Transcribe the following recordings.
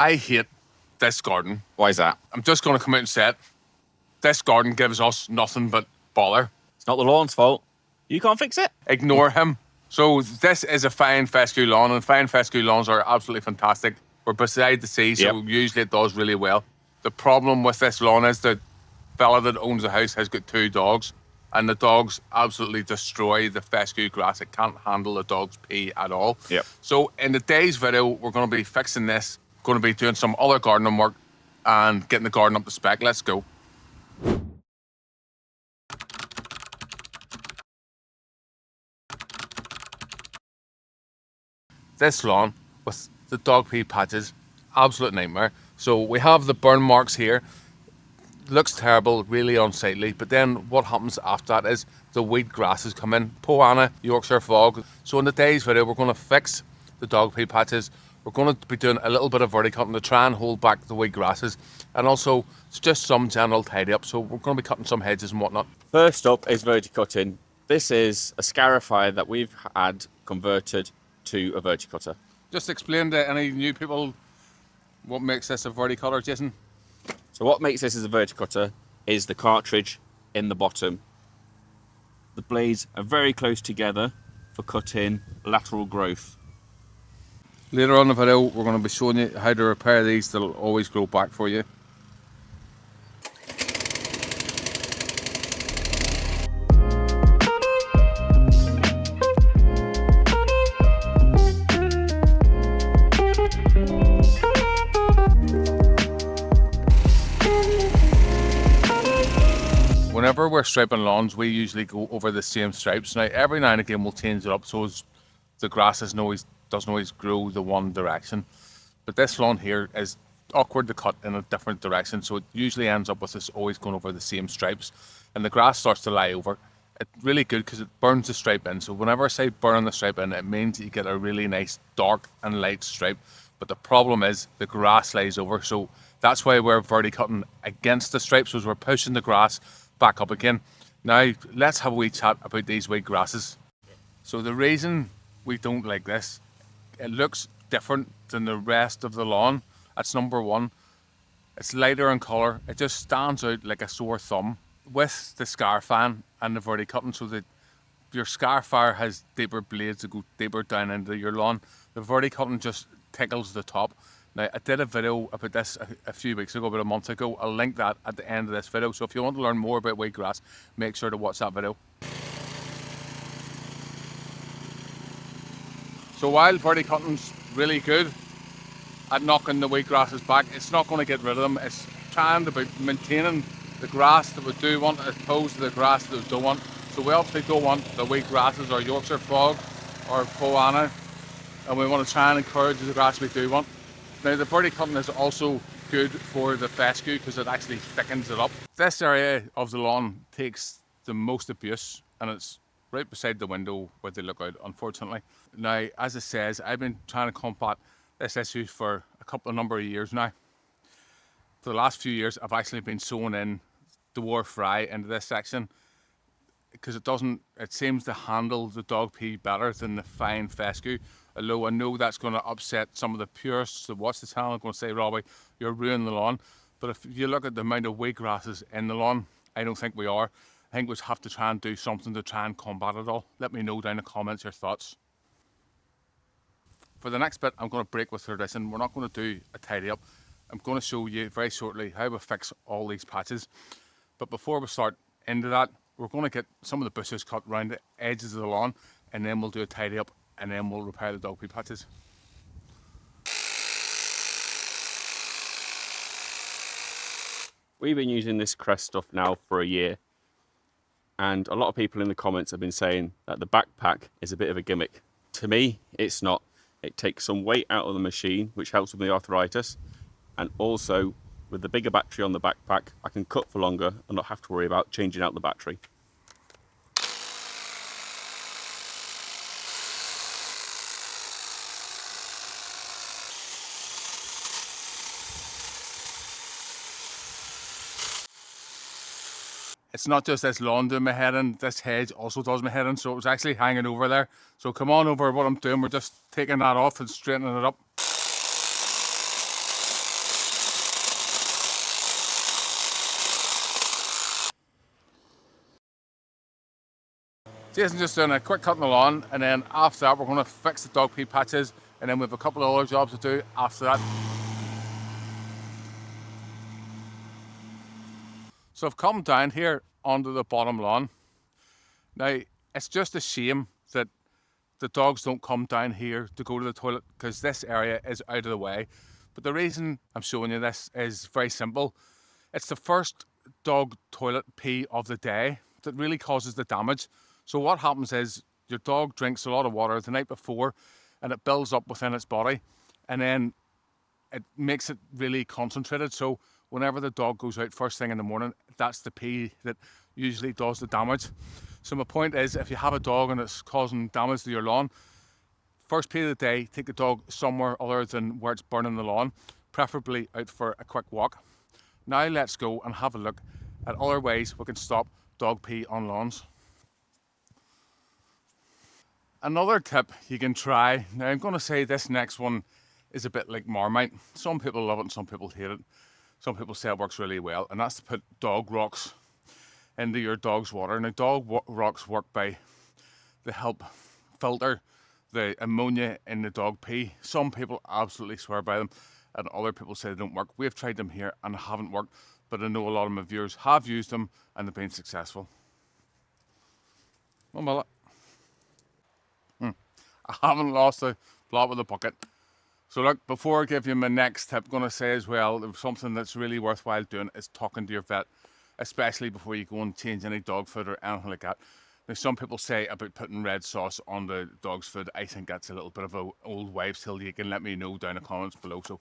I hate this garden. Why is that? I'm just going to come out and say it. This garden gives us nothing but bother. It's not the lawn's fault. You can't fix it. Ignore him. So this is a fine fescue lawn, and fine fescue lawns are absolutely fantastic. We're beside the sea, so usually it does really well. The problem with this lawn is the fella that owns the house has got 2 dogs, and the dogs absolutely destroy the fescue grass. It can't handle the dog's pee at all. Yep. So in today's video, we're going to be fixing this, going to be doing some other gardening work and getting the garden up to spec. Let's go. This lawn with the dog pee patches, absolute nightmare. So we have the burn marks here. Looks terrible, really unsightly. But then what happens after that is the weed grasses come in. Poana, Yorkshire fog. So in today's video, we're going to fix the dog pee patches. We're going to be doing a little bit of verticutting to try and hold back the weed grasses. And also, it's just some general tidy up. So we're going to be cutting some hedges and whatnot. First up is verticutting. This is a scarifier that we've had converted to a verticutter. Just explain to any new people what makes this a verticutter, Jason. So what makes this as a verticutter is the cartridge in the bottom. The blades are very close together for cutting lateral growth. Later on in the video, we're going to be showing you how to repair these. They'll always grow back for you. Whenever we're striping lawns, we usually go over the same stripes. Now, every now and again, we'll change it up so the grass doesn't always grow the one direction. But this lawn here is awkward to cut in a different direction, so it usually ends up with us always going over the same stripes, and the grass starts to lie over. It's really good because it burns the stripe in. So whenever I say burn the stripe in, it means you get a really nice dark and light stripe. But the problem is the grass lies over, so that's why we're verticutting against the stripes, so we're pushing the grass back up again. Now let's have a wee chat about these weed grasses. So the reason we don't like this, it looks different than the rest of the lawn. That's number one. It's lighter in colour. It just stands out like a sore thumb. With the Scarifier and the verticutting, so that your Scarifier has deeper blades that go deeper down into your lawn. The verticutting just tickles the top. Now, I did a video about this a few weeks ago, about a month ago. I'll link that at the end of this video. So if you want to learn more about weed grass, make sure to watch that video. So while verticutting's really good at knocking the weed grasses back, it's not going to get rid of them. It's trying to be maintaining the grass that we do want as opposed to the grass that we don't want. So we obviously don't want the weed grasses or Yorkshire fog or Poana, and we want to try and encourage the grass we do want. Now the verticutting is also good for the fescue because it actually thickens it up. This area of the lawn takes the most abuse, and it's right beside the window where they look out, unfortunately. Now, as it says, I've been trying to combat this issue for a number of years now. For the last few years, I've actually been sowing in Dwarf fry into this section because it seems to handle the dog pee better than the fine fescue. Although I know that's going to upset some of the purists that watch the channel. I'm going to say, Robbie, you're ruining the lawn. But if you look at the amount of weed grasses in the lawn, I don't think we are. I think we have to try and do something to try and combat it all. Let me know down in the comments your thoughts. For the next bit, I'm going to break with tradition. We're not going to do a tidy up. I'm going to show you very shortly how we fix all these patches. But before we start into that, we're going to get some of the bushes cut around the edges of the lawn, and then we'll do a tidy up, and then we'll repair the dog pee patches. We've been using this crest stuff now for a year, and a lot of people in the comments have been saying that the backpack is a bit of a gimmick. To me, it's not. It takes some weight out of the machine, which helps with the arthritis, and also with the bigger battery on the backpack, I can cut for longer and not have to worry about changing out the battery. It's not just this lawn doing my head in, this hedge also does my head in, so it was actually hanging over there. So come on over what I'm doing, we're just taking that off and straightening it up. Jason's just doing a quick cut in the lawn, and then after that we're going to fix the dog pee patches, and then we have a couple of other jobs to do after that. So I've come down here onto the bottom lawn. Now, it's just a shame that the dogs don't come down here to go to the toilet because this area is out of the way. But the reason I'm showing you this is very simple. It's the first dog toilet pee of the day that really causes the damage. So what happens is your dog drinks a lot of water the night before and it builds up within its body, and then it makes it really concentrated. So whenever the dog goes out first thing in the morning, that's the pee that usually does the damage. So my point is, if you have a dog and it's causing damage to your lawn, first pee of the day, take the dog somewhere other than where it's burning the lawn, preferably out for a quick walk. Now let's go and have a look at other ways we can stop dog pee on lawns. Another tip you can try, now I'm going to say this next one is a bit like Marmite. Some people love it and some people hate it. Some people say it works really well, and that's to put dog rocks into your dog's water. Now dog rocks work by, they help filter the ammonia in the dog pee. Some people absolutely swear by them and other people say they don't work. We've tried them here and haven't worked, but I know a lot of my viewers have used them and they've been successful. One minute. I haven't lost the plot with the bucket. So look, before I give you my next tip, I'm going to say as well, something that's really worthwhile doing is talking to your vet, especially before you go and change any dog food or anything like that. Now, some people say about putting red sauce on the dog's food. I think that's a little bit of an old wives' tale. You can let me know down in the comments below. So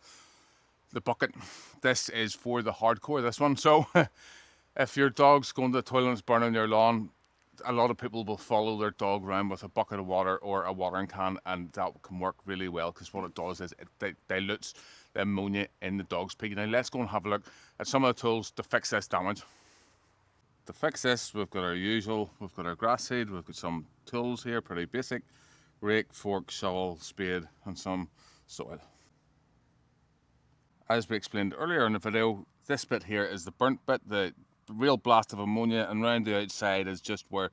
the bucket, this is for the hardcore, this one. So if your dog's going to the toilet and it's burning your lawn, a lot of people will follow their dog around with a bucket of water or a watering can, and that can work really well because what it does is it dilutes the ammonia in the dog's pee. Now let's go and have a look at some of the tools to fix this damage. To fix this, we've got our usual, we've got our grass seed, we've got some tools here, pretty basic: rake, fork, shovel, spade, and some soil. As we explained earlier in the video, this bit here is the burnt bit, the real blast of ammonia, and round the outside is just where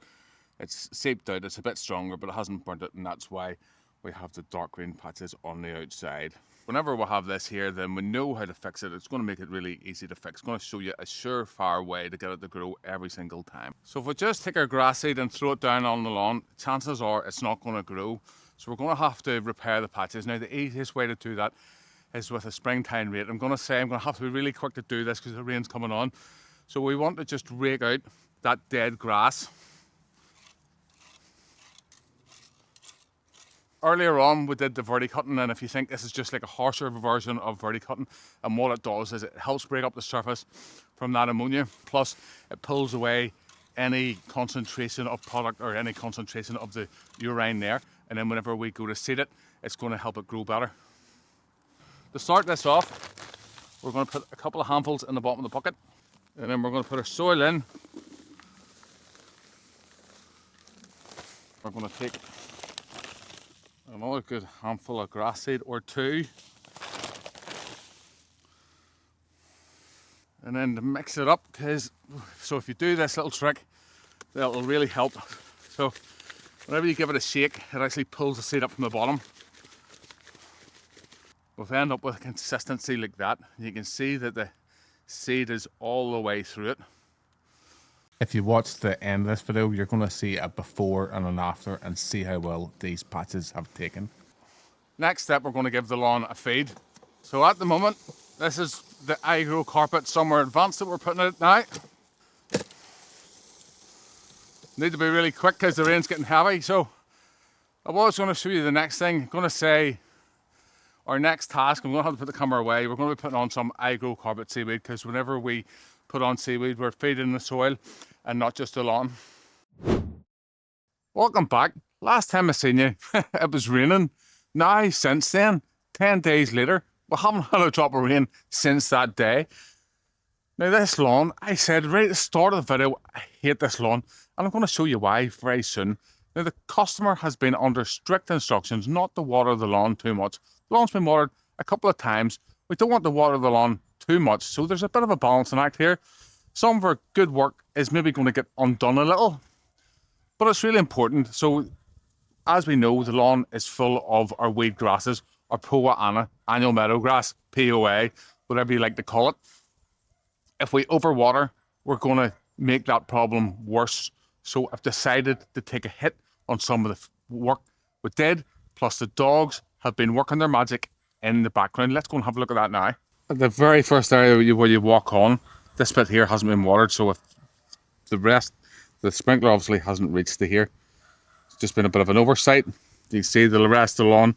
it's seeped out. It's a bit stronger, but it hasn't burnt it, and that's why we have the dark green patches on the outside. Whenever we have this here, then we know how to fix it. It's going to make it really easy to fix. It's going to show you a surefire way to get it to grow every single time. So if we just take our grass seed and throw it down on the lawn, chances are it's not going to grow. So we're going to have to repair the patches. Now the easiest way to do that is with a springtime rake. I'm going to have to be really quick to do this because the rain's coming on. So we want to just rake out that dead grass. Earlier on we did the verticutting, and if you think this is just like a harsher version of verticutting, and what it does is it helps break up the surface from that ammonia, plus it pulls away any concentration of product or any concentration of the urine there, and then whenever we go to seed it, it's going to help it grow better. To start this off, we're going to put a couple of handfuls in the bottom of the bucket, and then we're going to put our soil in. We're going to take another good handful of grass seed or two, and then to mix it up, so if you do this little trick, that'll really help. So whenever you give it a shake, it actually pulls the seed up from the bottom. We'll end up with a consistency like that. You can see that the seed is all the way through it. If you watch the end of this video, you're going to see a before and an after and see how well these patches have taken. Next step, we're going to give the lawn a feed. So at the moment, this is the agro carpet summer advanced that we're putting in it now. Need to be really quick because the rain's getting heavy. So I was going to show you the next thing. I'm going to say our next task, I'm going to have to put the camera away. We're going to be putting on some agro carpet seaweed, because whenever we put on seaweed, we're feeding the soil and not just the lawn. Welcome back. Last time I seen you, it was raining. Now, since then, 10 days later, we haven't had a drop of rain since that day. Now this lawn, I said right at the start of the video, I hate this lawn, and I'm going to show you why very soon. Now the customer has been under strict instructions not to water the lawn too much. The lawn's been watered a couple of times. We don't want to water the lawn too much, so there's a bit of a balancing act here. Some of our good work is maybe going to get undone a little. But it's really important. So as we know, the lawn is full of our weed grasses, our Poa Anna, annual meadowgrass, POA, whatever you like to call it. If we overwater, we're going to make that problem worse. So I've decided to take a hit on some of the work we did, plus the dogs have been working their magic in the background. Let's go and have a look at that now. At the very first area where you walk on, this bit here hasn't been watered, so if the rest, the sprinkler obviously hasn't reached to here. It's just been a bit of an oversight. You can see the rest of the lawn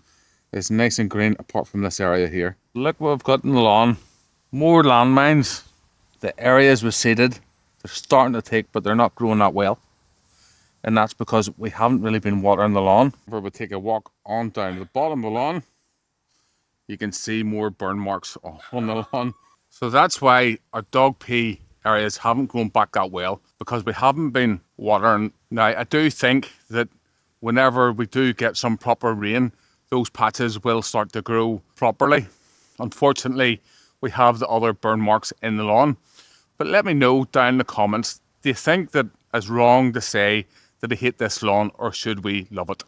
is nice and green apart from this area here. Look what we've got in the lawn. More landmines. The areas we seeded, they're starting to take, but they're not growing that well. And that's because we haven't really been watering the lawn. If we take a walk on down to the bottom of the lawn, you can see more burn marks on the lawn. So that's why our dog pee areas haven't grown back that well, because we haven't been watering. Now, I do think that whenever we do get some proper rain, those patches will start to grow properly. Unfortunately, we have the other burn marks in the lawn. But let me know down in the comments, do you think that it's wrong to say that I hate this lawn, or should we love it?